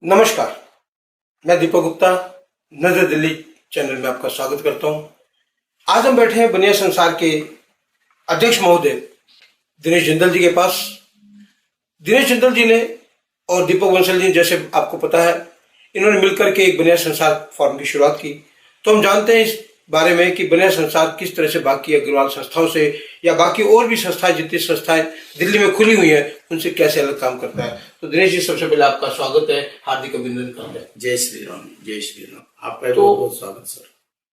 नमस्कार, मैं दीपक गुप्ता नजर दिल्ली चैनल में आपका स्वागत करता हूं। आज हम बैठे हैं बनिया संसार के अध्यक्ष महोदय दिनेश जिंदल जी के पास। दिनेश जिंदल जी ने और दीपक बंसल जी, जैसे आपको पता है, इन्होंने मिलकर के एक बनिया संसार फोरम की शुरुआत की। तो हम जानते हैं इस बारे में कि बनिया संसार किस तरह से बाकी अग्रवाल संस्थाओं से या बाकी और भी संस्थाएं, जितनी संस्थाएं दिल्ली में खुली हुई हैं, उनसे कैसे अलग काम करता है। तो दिनेश जी, सबसे पहले आपका स्वागत है, हार्दिक अभिनंदन करते हैं। जय श्री राम, जय श्री राम। आपका बहुत बहुत स्वागत सर।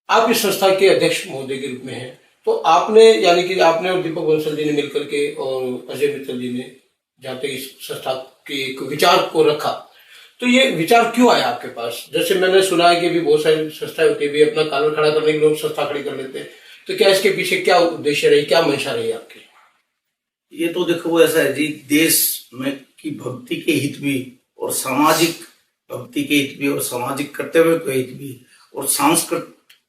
आप इस संस्था के अध्यक्ष महोदय के रूप में हैं, तो आपने यानी कि आपने और दीपक बंसल जी ने मिलकर के और अजय मित्तल जी ने जहाँ तक इस संस्था के एक विचार को रखा, तो ये विचार क्यों आया आपके पास? जैसे मैंने सुना है कि भी बहुत सारी संस्थाएं होती है, अपना कानून खड़ा करने के लोग संस्था खड़ी कर लेते हैं, तो क्या इसके पीछे क्या उद्देश्य रही, क्या मंशा रही आपकी? ये तो देखो ऐसा है जी, देश में की भक्ति के हित भी और सामाजिक भक्ति के हित भी और सामाजिक कर्तव्य के हित भी और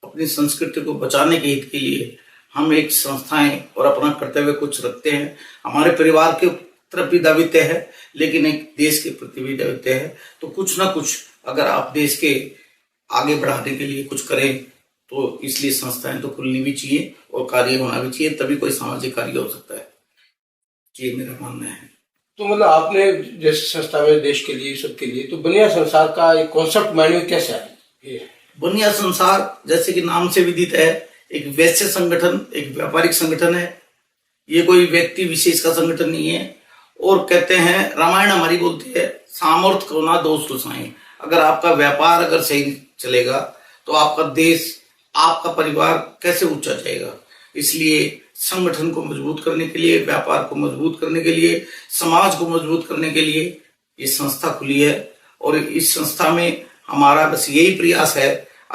अपनी संस्कृति को बचाने के हित के लिए हम एक संस्थाएं और अपना कर्तव्य कुछ रखते हैं। हमारे परिवार के तरफ भी दायित्व है, लेकिन एक देश के प्रति भी दायित्व है। तो कुछ ना कुछ अगर आप देश के आगे बढ़ाने के लिए कुछ करें, तो इसलिए संस्थाएं तो खुलनी भी चाहिए और कार्य होना भी चाहिए, तभी कोई सामाजिक कार्य हो सकता है। ये मेरा मानना है। तो मतलब आपने जैसे संस्था में देश के लिए, सबके लिए, तो बनिया संसार का एक कॉन्सेप्ट माइंड में कैसे आया? बनिया संसार जैसे कि नाम से विदित है, एक वैश्य संगठन, एक व्यापारिक संगठन है। ये कोई व्यक्ति विशेष का संगठन नहीं है। और कहते हैं, रामायण हमारी बोलती है, सामर्थ्य को ना दोष गुसाएं। अगर आपका व्यापार अगर सही चलेगा तो आपका देश, आपका परिवार कैसे ऊंचा जाएगा। इसलिए संगठन को मजबूत करने के लिए, व्यापार को मजबूत करने के लिए, समाज को मजबूत करने के लिए ये संस्था खुली है। और इस संस्था में हमारा बस यही प्रयास है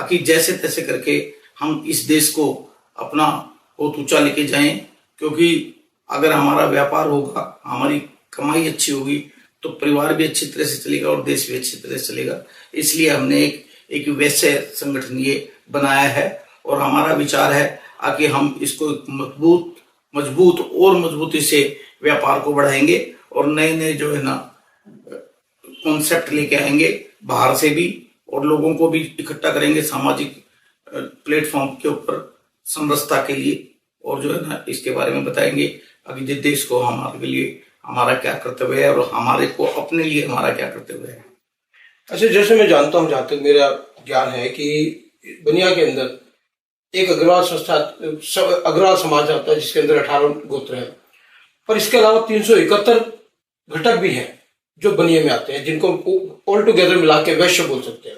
कि जैसे तैसे करके हम इस देश को अपना बहुत ऊंचा लेके जाएं। क्योंकि अगर हमारा व्यापार होगा, हमारी कमाई अच्छी होगी, तो परिवार भी अच्छी तरह से चलेगा और देश भी अच्छी तरह से चलेगा। इसलिए हमने एक वैसे संगठन ये बनाया है और हमारा विचार है कि हम इसको मजबूत और मजबूती से व्यापार को बढ़ाएंगे और नए नए जो है ना कॉन्सेप्ट लेके आएंगे बाहर से भी, और लोगों को भी इकट्ठा करेंगे सामाजिक प्लेटफॉर्म के ऊपर समरसता के लिए, और जो है ना इसके बारे में बताएंगे अभी जिस देश को हमारे लिए हमारा क्या कर्तव्य है और हमारे को अपने लिए हमारा क्या कर्तव्य है। अच्छा, जैसे मैं जानता हूँ, जहाँ तक मेरा ज्ञान है कि बनिया के अंदर एक अग्रवाल संस्था, अग्रवाल समाज आता है जिसके अंदर 18 गोत्र हैं, पर इसके अलावा 371 घटक भी हैं जो बनिया में आते हैं, जिनको ऑल टुगेदर मिला के वैश्य बोल सकते हैं।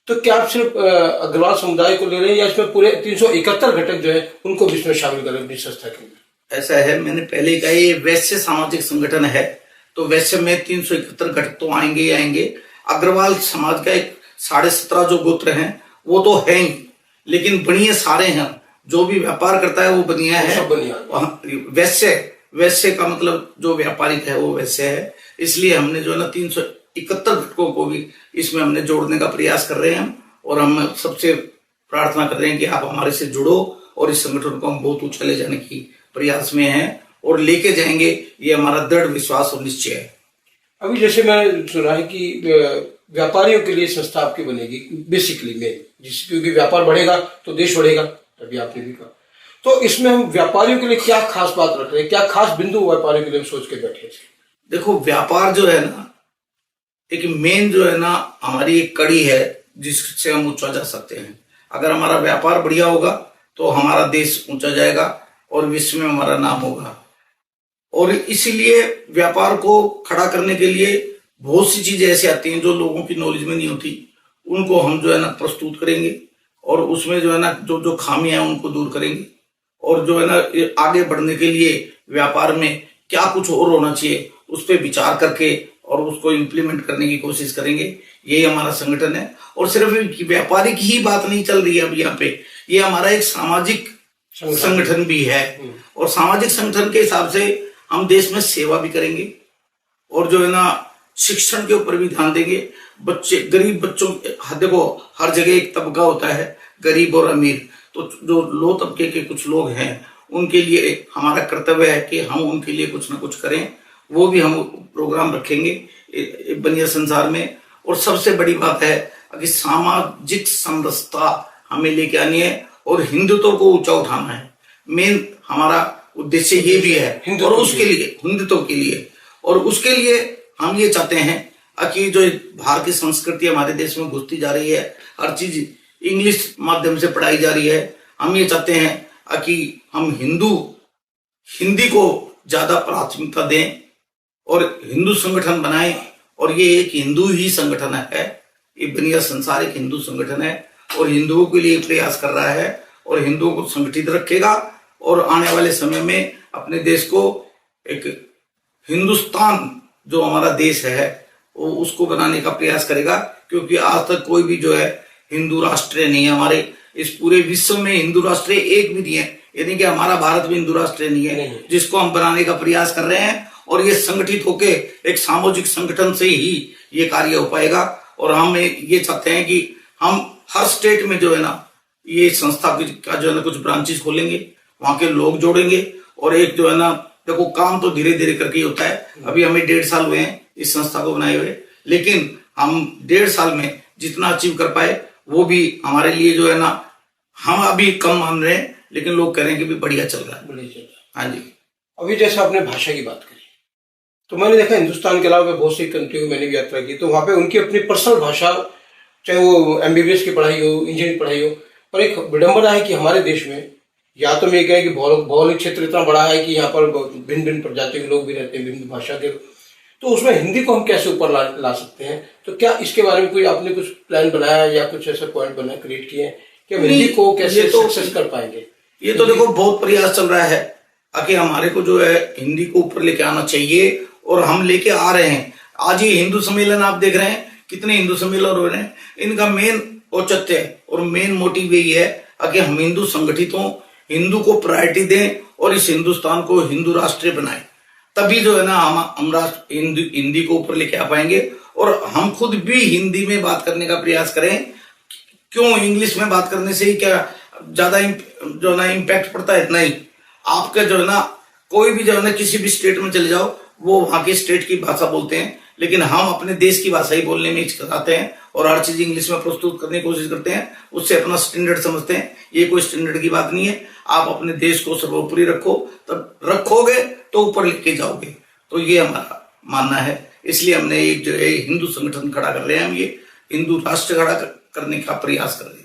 तो क्या आप सिर्फ अग्रवाल समुदाय को ले रहे हैं या इसमें पूरे 371 घटक जो है उनको भी इसमें शामिल करें अपनी संस्था के अंदर? ऐसा है, मैंने पहले ही कहा, ये वैश्य सामाजिक संगठन है, तो वैश्य में 371 घटक तो आएंगे ही आएंगे। अग्रवाल समाज का एक 17.5 जो गोत्र हैं वो तो है ही, लेकिन बनिया सारे हैं। जो भी व्यापार करता है वो बनिया है। वैश्य का मतलब जो व्यापारिक है वो वैश्य है। इसलिए हमने जो है ना 371 घटकों को भी इसमें हमने जोड़ने का प्रयास कर रहे हैं। और हम सबसे प्रार्थना कर रहे हैं कि आप हमारे से जुड़ो और इस संगठन को हम बहुत ऊंचा ले जाने की प्रयास में हैं और लेके जाएंगे, ये हमारा दृढ़ विश्वास और निश्चय है। अभी जैसे मैं सुना है कि व्यापारियों के लिए संस्था आपकी बनेगी बेसिकली में, क्योंकि व्यापार बढ़ेगा तो देश बढ़ेगा, अभी आपने भी कहा। तो इसमें हम व्यापारियों के लिए क्या खास बात रख रहे हैं, क्या खास बिंदु व्यापारियों के लिए हम सोच के बैठे? देखो, व्यापार जो है ना, एक मेन जो है ना हमारी एक कड़ी है जिससे हम ऊंचा जा सकते हैं। अगर हमारा व्यापार बढ़िया होगा तो हमारा देश ऊंचा जाएगा और विश्व में हमारा नाम होगा। और इसीलिए व्यापार को खड़ा करने के लिए बहुत सी चीजें ऐसी आती हैं जो लोगों की नॉलेज में नहीं होती, उनको हम जो है ना प्रस्तुत करेंगे और उसमें जो है ना जो खामियां हैं उनको दूर करेंगे। और जो है ना आगे बढ़ने के लिए व्यापार में क्या कुछ और होना चाहिए उस पर विचार करके और उसको इम्प्लीमेंट करने की कोशिश करेंगे। यही हमारा संगठन है। और सिर्फ व्यापारिक ही बात नहीं चल रही है अब यहाँ पे, ये हमारा एक सामाजिक संगठन भी है। और सामाजिक संगठन के हिसाब से हम देश में सेवा भी करेंगे और जो है ना शिक्षण के ऊपर भी ध्यान देंगे। बच्चे, गरीब बच्चों, देखो हर जगह एक तबका होता है, गरीब और अमीर। तो जो लो तबके के कुछ लोग हैं उनके लिए हमारा कर्तव्य है कि हम उनके लिए कुछ ना कुछ करें। वो भी हम प्रोग्राम रखेंगे बनिया संसार में। और सबसे बड़ी बात है कि सामाजिक समरसता हमें लेके आनी है और हिंदुत्व को ऊंचा उठाना है। मेन हमारा उद्देश्य ये भी है। और उसके लिए हिंदुत्व के लिए और उसके लिए हम ये चाहते हैं कि जो बाहर की संस्कृति हमारे देश में घुसती जा रही है, हर चीज इंग्लिश माध्यम से पढ़ाई जा रही है, हम ये चाहते हैं कि हम हिंदी को ज्यादा प्राथमिकता दें और हिंदू संगठन बनाएं। और ये एक हिंदू ही संगठन है, ये बनिया संसार एक हिंदू संगठन है और हिंदुओं के लिए प्रयास कर रहा है और हिंदुओं को संगठित रखेगा और आने वाले समय में अपने देश को एक हिंदुस्तान जो हमारा देश है वो उसको बनाने का प्रयास करेगा। क्योंकि आज तक कोई भी जो है हिंदू राष्ट्र नहीं है, हमारे इस पूरे विश्व में हिंदू राष्ट्र एक भी नहीं है, यानी कि हमारा भारत भी हिंदू राष्ट्र नहीं है, जिसको हम बनाने का प्रयास कर रहे हैं। और ये संगठित होके एक सामाजिक संगठन से ही ये कार्य हो पाएगा। और हम ये चाहते हैं कि हम हर स्टेट में जो है ना ये संस्था का जो है ना कुछ ब्रांचेस खोलेंगे, वहां के लोग जोड़ेंगे और एक जो है ना, देखो काम तो धीरे धीरे करके ही होता है। अभी हमें 1.5 साल हुए हैं इस संस्था को बनाए हुए, लेकिन हम 1.5 साल में जितना अचीव कर पाए वो भी हमारे लिए जो है ना, हम अभी कम मान रहे हैं लेकिन लोग कह रहे हैं कि भी बढ़िया चल रहा है। बढ़िया चल रहा है। हाँ जी। अभी जैसे आपने भाषा की बात करी, तो मैंने देखा हिंदुस्तान के अलावा बहुत सी कंट्री में मैंने भी यात्रा की, तो वहां पे उनकी अपनी पर्सनल भाषा, चाहे वो MBBS की पढ़ाई हो, इंजीनियरिंग पढ़ाई हो, पर एक विडंबना है कि हमारे देश में या तो मैं कहें कि भौगोलिक क्षेत्र इतना बड़ा है कि यहाँ पर भिन्न भिन्न प्रजातियों के लोग भी रहते हैं, भिन्न भाषा के, तो उसमें हिंदी को हम कैसे ऊपर ला सकते हैं? तो क्या इसके बारे में कोई आपने कुछ प्लान बनाया या कुछ ऐसे पॉइंट बना क्रिएट किए हैं कि हम हिंदी को कैसे सक्सेस कर पाएंगे? ये तो देखो बहुत प्रयास चल रहा है कि हमारे को जो है हिंदी को ऊपर लेके आना चाहिए और हम लेके आ रहे हैं। आज ये हिंदू सम्मेलन आप देख रहे हैं, कितने हिंदू सम्मेलन हो रहे हैं, इनका मेन औचित्य और मेन मोटिव यही है कि हम हिंदू संगठित हों, हिंदू को प्रायोरिटी दें और इस हिंदुस्तान को हिंदू राष्ट्र बनाएं। तभी जो है ना हम हिंदी को ऊपर लेके आ पाएंगे और हम खुद भी हिंदी में बात करने का प्रयास करें। क्यों इंग्लिश में बात करने से ही क्या ज्यादा जो है ना इम्पैक्ट पड़ता है? नहीं, आपका जो है ना कोई भी जो है ना किसी भी स्टेट में चले जाओ वो वहां के स्टेट की भाषा बोलते हैं, लेकिन हम अपने देश की भाषा ही बोलने में हिचकिचाते हैं और हर चीज इंग्लिश में प्रस्तुत करने की कोशिश करते हैं, उससे अपना स्टैंडर्ड समझते हैं। ये कोई स्टैंडर्ड की बात नहीं है। आप अपने देश को सर्वोपरि रखो, तब रखोगे तो ऊपर लेके जाओगे। तो ये हमारा मानना है, इसलिए हमने एक जो है हिंदू संगठन खड़ा कर रहे हैं, हम ये हिंदू राष्ट्र खड़ा करने का प्रयास कर रहे हैं।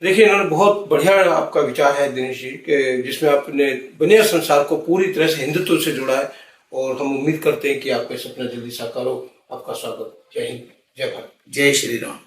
देखिए, इन्होंने बहुत बढ़िया आपका विचार है दिनेश जी, के जिसमें आपने बनिया संसार को पूरी तरह से हिंदुत्व से जोड़ा है और हम उम्मीद करते हैं कि आपका सपना जल्दी साकार हो। आपका स्वागत। जय हिंद, जय भारत, जय श्री राम।